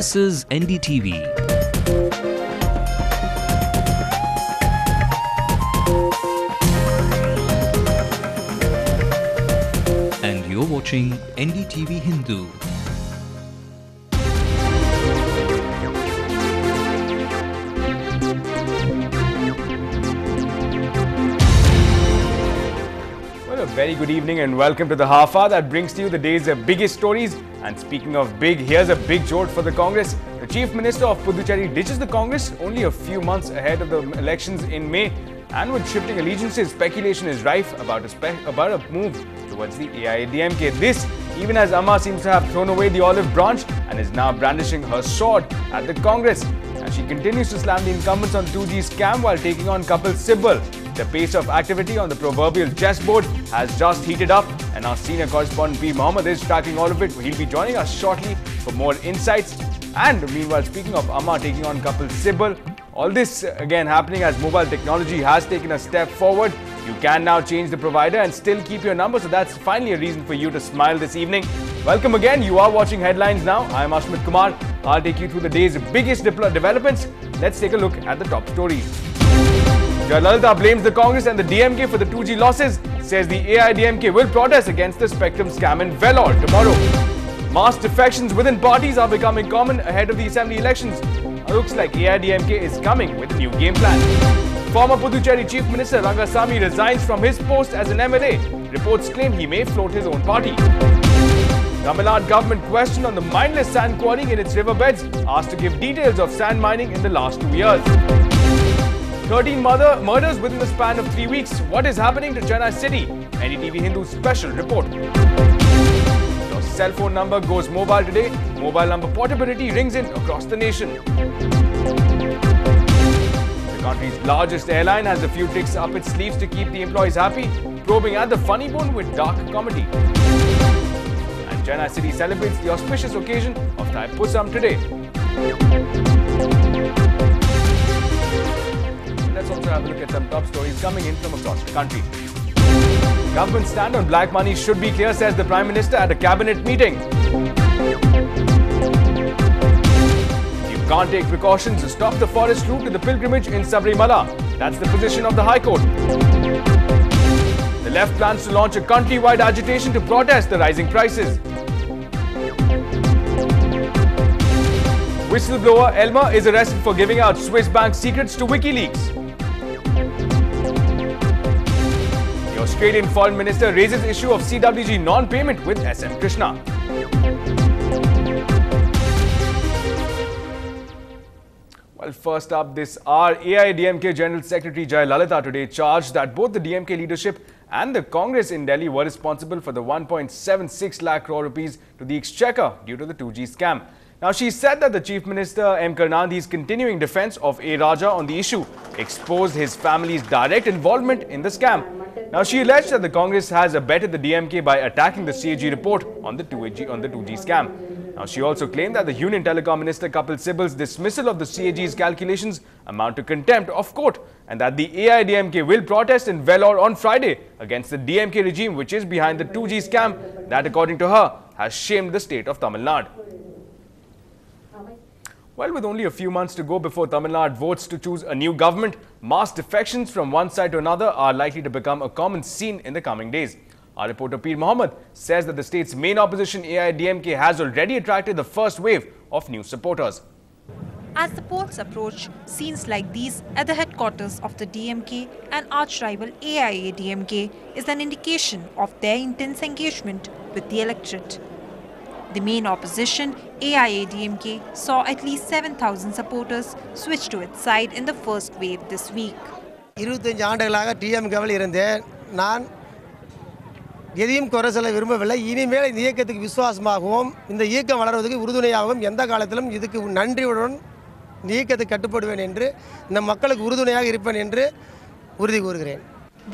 This is NDTV. And you're watching NDTV Hindu. Very good evening and welcome to the Half Hour that brings to you the day's biggest stories. And speaking of big, here's a big jolt for the Congress. The Chief Minister of Puducherry ditches the Congress only a few months ahead of the elections in May. And with shifting allegiances, speculation is rife about a move towards the AIADMK. This, even as Amma seems to have thrown away the olive branch and is now brandishing her sword at the Congress. And she continues to slam the incumbents on 2G scam while taking on Kapil Sibal. The pace of activity on the proverbial chessboard has just heated up, and our senior correspondent Peer Mohammed is tracking all of it. He'll be joining us shortly for more insights. And meanwhile, speaking of Amma taking on Kapil Sibal, all this again happening as mobile technology has taken a step forward. You can now change the provider and still keep your number, so that's finally a reason for you to smile this evening. Welcome again. You are watching Headlines Now. I'm Ashmit Kumar. I'll take you through the day's biggest developments. Let's take a look at the top stories. Jayalalitha blames the Congress and the DMK for the 2G losses, says the AIADMK will protest against the spectrum scam in Vellore tomorrow. Mass defections within parties are becoming common ahead of the assembly elections. Looks like AIADMK is coming with a new game plan. Former Puducherry Chief Minister Rangasamy resigns from his post as an MLA. Reports claim he may float his own party. Tamil Nadu government questioned on the mindless sand quarrying in its riverbeds, asked to give details of sand mining in the last 2 years. 13 murders within the span of 3 weeks. What is happening to Chennai City? NDTV Hindu special report. Your cell phone number goes mobile today. Mobile number portability rings in across the nation. The country's largest airline has a few tricks up its sleeves to keep the employees happy, probing at the funny bone with dark comedy. And Chennai City celebrates the auspicious occasion of Thaipusam today. Let's also have a look at some top stories coming in from across the country. Government stand on black money should be clear, says the Prime Minister at a cabinet meeting. You can't take precautions to stop the forest route to the pilgrimage in Sabarimala. That's the position of the High Court. The left plans to launch a countrywide agitation to protest the rising prices. Whistleblower Elmer is arrested for giving out Swiss bank secrets to WikiLeaks. The Australian Foreign Minister raises issue of CWG non-payment with SM Krishna. Well, first up this hour, AIADMK General Secretary Jayalalitha today charged that both the DMK leadership and the Congress in Delhi were responsible for the 1.76 lakh crore rupees to the exchequer due to the 2G scam. Now, she said that the Chief Minister M. Karunanidhi's continuing defence of A. Raja on the issue exposed his family's direct involvement in the scam. Now, she alleged that the Congress has abetted the DMK by attacking the CAG report on the 2G scam. Now, she also claimed that the Union Telecom Minister Kapil Sibal's dismissal of the CAG's calculations amount to contempt of court, and that the AIADMK will protest in Vellore on Friday against the DMK regime, which is behind the 2G scam that, according to her, has shamed the state of Tamil Nadu. Well, with only a few months to go before Tamil Nadu votes to choose a new government, mass defections from one side to another are likely to become a common scene in the coming days. Our reporter Peer Mohammed says that the state's main opposition AIADMK has already attracted the first wave of new supporters. As the polls approach, scenes like these at the headquarters of the DMK and arch-rival AIADMK is an indication of their intense engagement with the electorate. The main opposition, AIADMK, saw at least 7,000 supporters switch to its side in the first wave this week. 25 ஆண்டுகளாக DM கவல் இருந்தேன். நான் எதையும் குறை சொல்ல விரும்பவில்லை. இனிமேல் இந்த இயக்கத்துக்கு விசுவாசமாகவும் இந்த இயக்கம் வளர்வதற்கு உறுதுணையாகவும் எந்த காலத்திலும் இதுக்கு நன்றியுடன் இந்த இயக்கத்துக்கு கட்டுப்படுவேன் என்று இந்த மக்களுக்கு உறுதுணையாக இருப்பேன் என்று உறுதி கூறுகிறேன்.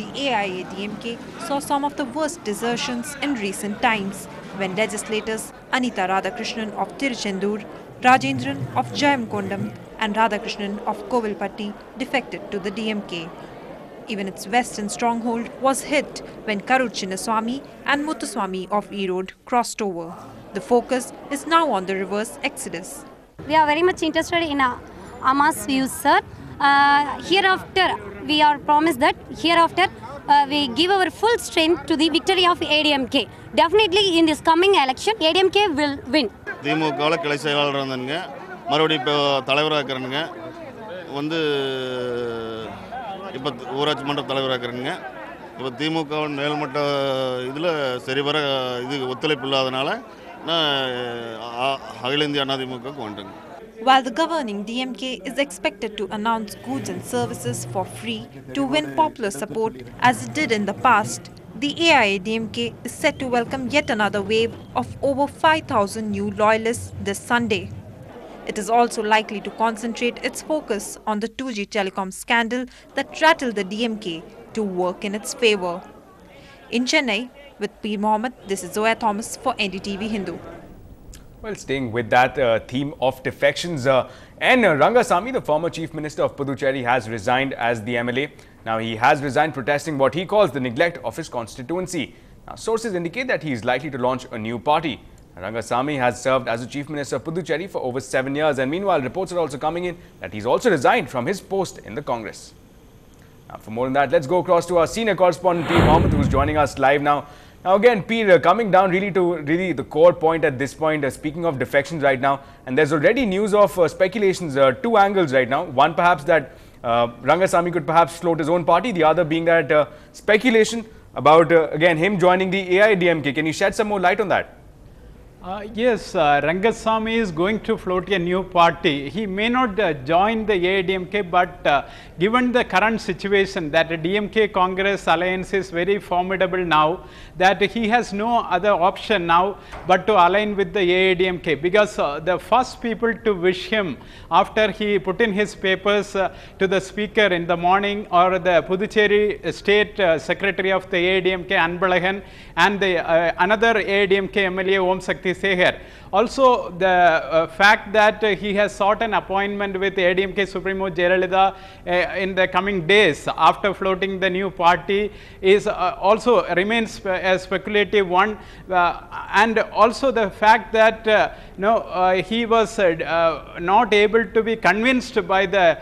The AIADMK saw some of the worst desertions in recent times when legislators Anita Radhakrishnan of Tiruchendur, Rajendran of Jayamkondam and Radhakrishnan of Kovilpatti defected to the DMK. Even its western stronghold was hit when Karur Chinnaswamy and Muthuswamy of Erode crossed over. The focus is now on the reverse exodus. We are very much interested in Amma's views, sir. Hereafter, we are promised that hereafter we give our full strength to the victory of ADMK. Definitely in this coming election, ADMK will win. திமுகவில் கிளை செயலாளர் இருந்தானுங்க, மறுபடியும் இப்போ தலைவராக இருக்கிறனுங்க, வந்து இப்போ ஊராட்சி மன்ற தலைவராக இருக்கிறனுங்க. இப்போ திமுகவின் மேல்மட்ட இதில் சரிவர இது ஒத்துழைப்பு இல்லாதனால நான் அகில இந்திய அண்ணா திமுகவுக்கு வந்துட்டேங்க. While the governing DMK is expected to announce goods and services for free to win popular support as it did in the past, the AIADMK is set to welcome yet another wave of over 5,000 new loyalists this Sunday. It is also likely to concentrate its focus on the 2G telecom scandal that rattled the DMK to work in its favor. In Chennai, with P. Mohammed, this is Zoya Thomas for NDTV Hindu. Well, staying with that theme of defections, Rangasamy, the former Chief Minister of Puducherry, has resigned as the MLA. Now, he has resigned protesting what he calls the neglect of his constituency. Now, sources indicate that he is likely to launch a new party. Rangasamy has served as the Chief Minister of Puducherry for over 7 years, and meanwhile, reports are also coming in that he's also resigned from his post in the Congress. Now, for more on that, let's go across to our senior correspondent, P. Mohammed, who's joining us live now. Now again, Peter, coming down really to the core point at this point, speaking of defections right now, and there's already news of speculations, two angles right now. One perhaps that Rangasamy could perhaps float his own party, the other being that speculation about, again, him joining the AIADMK. Can you shed some more light on that? Yes, Rangasamy is going to float a new party. He may not join the AIADMK, but given the current situation that the DMK Congress alliance is very formidable now, that he has no other option now but to align with the AIADMK, because the first people to wish him after he put in his papers to the speaker in the morning, or the Puducherry state secretary of the AIADMK Anbalagan, and the another AIADMK MLA Om Sakti Seher. Also, the fact that he has sought an appointment with AIADMK Supremo Jayalalitha in the coming days after floating the new party is also remains a speculative one, and also the fact that he was not able to be convinced by the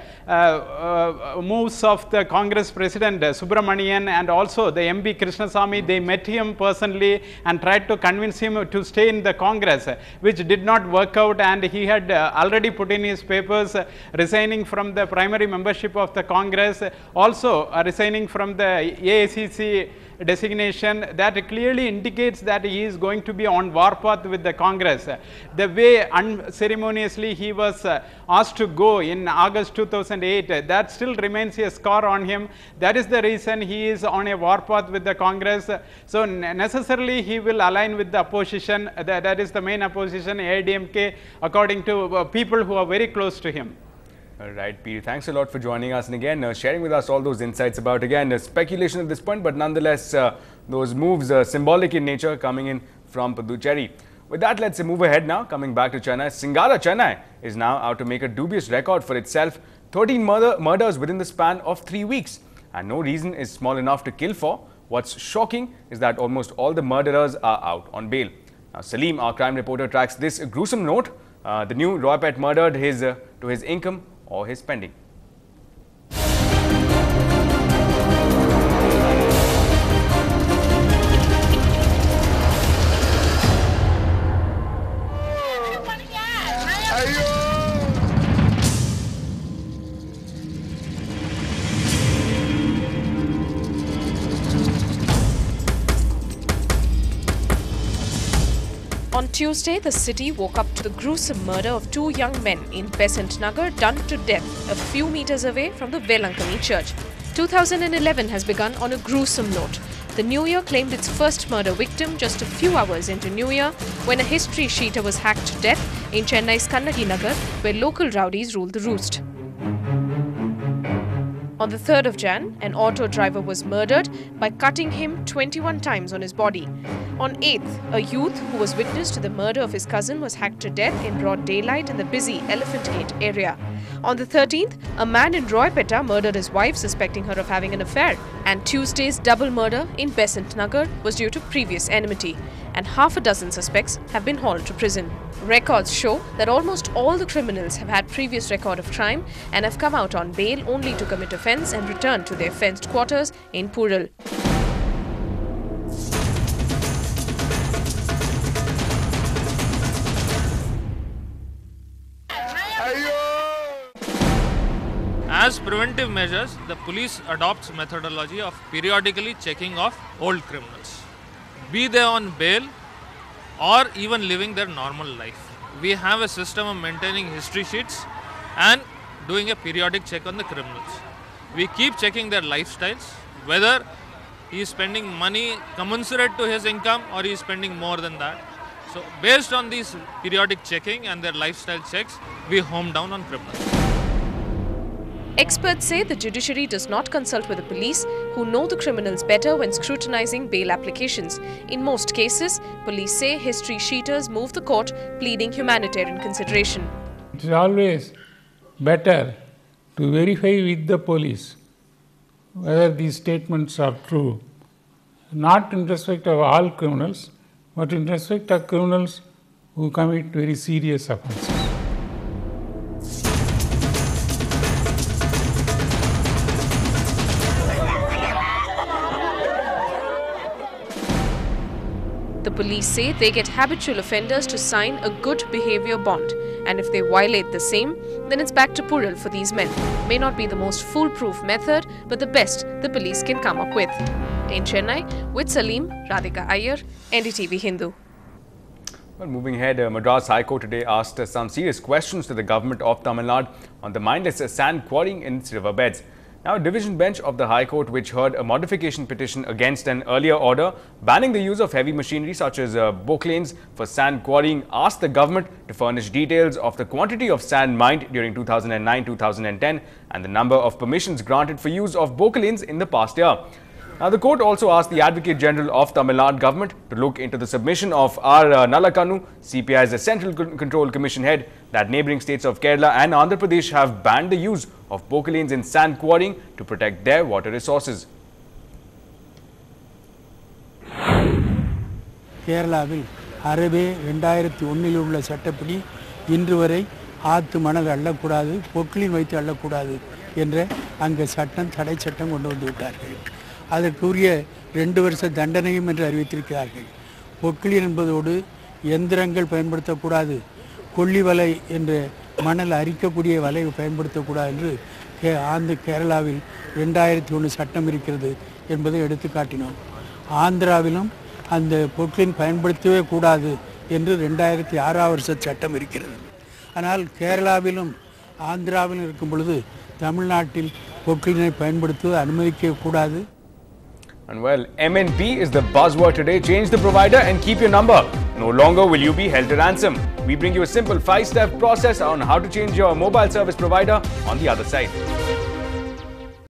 moves of the Congress President Subramanian and also the MB Krishnasamy. They met him personally and tried to convince him to stay in the Congress, which did not work out, and he had already put in his papers resigning from the primary membership of the Congress, also resigning from the AICC designation. That clearly indicates that he is going to be on warpath with the Congress. The way unceremoniously he was asked to go in August 2008, that still remains a scar on him. That is the reason he is on a warpath with the Congress. So necessarily he will align with the opposition. That is the main opposition, AIADMK, according to people who are very close to him. All right, Peter, thanks a lot for joining us and again sharing with us all those insights about, again, speculation at this point, but nonetheless those moves symbolic in nature coming in from Puducherry. With that, let's move ahead now. Coming back to Chennai, Singara Chennai is now out to make a dubious record for itself. 13 murders within the span of 3 weeks, and no reason is small enough to kill for. What's shocking is that almost all the murderers are out on bail. Now, Salim, our crime reporter, tracks this gruesome note. The new Roypet murdered to his income or his spending. On Tuesday, the city woke up to the gruesome murder of two young men in Besant Nagar, done to death a few meters away from the Velankani church. 2011 has begun on a gruesome note. The New Year claimed its first murder victim just a few hours into New Year, when a history sheeter was hacked to death in Chennai's Kannadi Nagar, where local rowdies ruled the roost. On the 3rd of Jan, an auto driver was murdered by cutting him 21 times on his body. On 8th, a youth who was witness to the murder of his cousin was hacked to death in broad daylight in the busy Elephant Gate area. On the 13th, a man in Roypeta murdered his wife suspecting her of having an affair. And Tuesday's double murder in Besant Nagar was due to previous enmity. And half a dozen suspects have been hauled to prison. Records show that almost all the criminals have had previous record of crime and have come out on bail only to commit offence and return to their fenced quarters in Pural. As preventive measures, the police adopts methodology of periodically checking of old criminals, be they on bail or even living their normal life. We have a system of maintaining history sheets and doing a periodic check on the criminals. We keep checking their lifestyles, whether he is spending money commensurate to his income or he is spending more than that. So based on these periodic checking and their lifestyle checks, we home down on criminals. Experts say the judiciary does not consult with the police, who know the criminals better when scrutinizing bail applications. In most cases, police say history sheeters move the court, pleading humanitarian consideration. It is always better to verify with the police whether these statements are true, not in respect of all criminals, but in respect of criminals who commit very serious offences. The police say they get habitual offenders to sign a good behaviour bond, and if they violate the same, then it's back to Pural for these men. May not be the most foolproof method, but the best the police can come up with. In Chennai, with Salim, Radhika Iyer, NDTV Hindu. Well, moving ahead, Madras High Court today asked some serious questions to the government of Tamil Nadu on the mindless sand quarrying in its riverbeds. Now, a division bench of the High Court, which heard a modification petition against an earlier order banning the use of heavy machinery such as boklanes for sand quarrying, asked the government to furnish details of the quantity of sand mined during 2009-2010 and the number of permissions granted for use of boklanes in the past year. Now, the court also asked the Advocate General of Tamil Nadu government to look into the submission of R. Nalakanu, CPI's Central Control Commission head, that neighbouring states of Kerala and Andhra Pradesh have banned the use of boklanes in sand quarrying to protect their water resources. கேரளாவில் அரபே 2001 உள்ள சட்டப்படி இன்று வரை ஆத்து மணல் அள்ளக்கூடாது, Poclain வைத்து அள்ளக்கூடாது என்ற அங்கே சட்டம் தடை சட்டம் கொண்டு வந்து விட்டார்கள். அதற்குரிய 2 வருஷ தண்டனையும் என்று அறிவித்திருக்கிறார்கள். பொக்லின் என்பதோடு எந்திரங்கள் பயன்படுத்தக்கூடாது, கொல்லி வலை என்ற மணல் அரிக்கக்கூடிய வலை பயன்படுத்தக்கூடாது என்று கேரளாவில் 2001 சட்டம் இருக்கிறது என்பதை எடுத்து காட்டினோம். ஆந்திராவிலும் அந்த பொக்லின் பயன்படுத்தவே கூடாது என்று 2006 வருஷ சட்டம் இருக்கிறது. ஆனால் கேரளாவிலும் ஆந்திராவிலும் இருக்கும் பொழுது தமிழ்நாட்டில் பொக்லினை பயன்படுத்துவது அனுமதிக்க கூடாது. And well, MNP is the buzzword today. Change the provider and keep your number. No longer will you be held to ransom. We bring you a simple 5-step process on how to change your mobile service provider on the other side.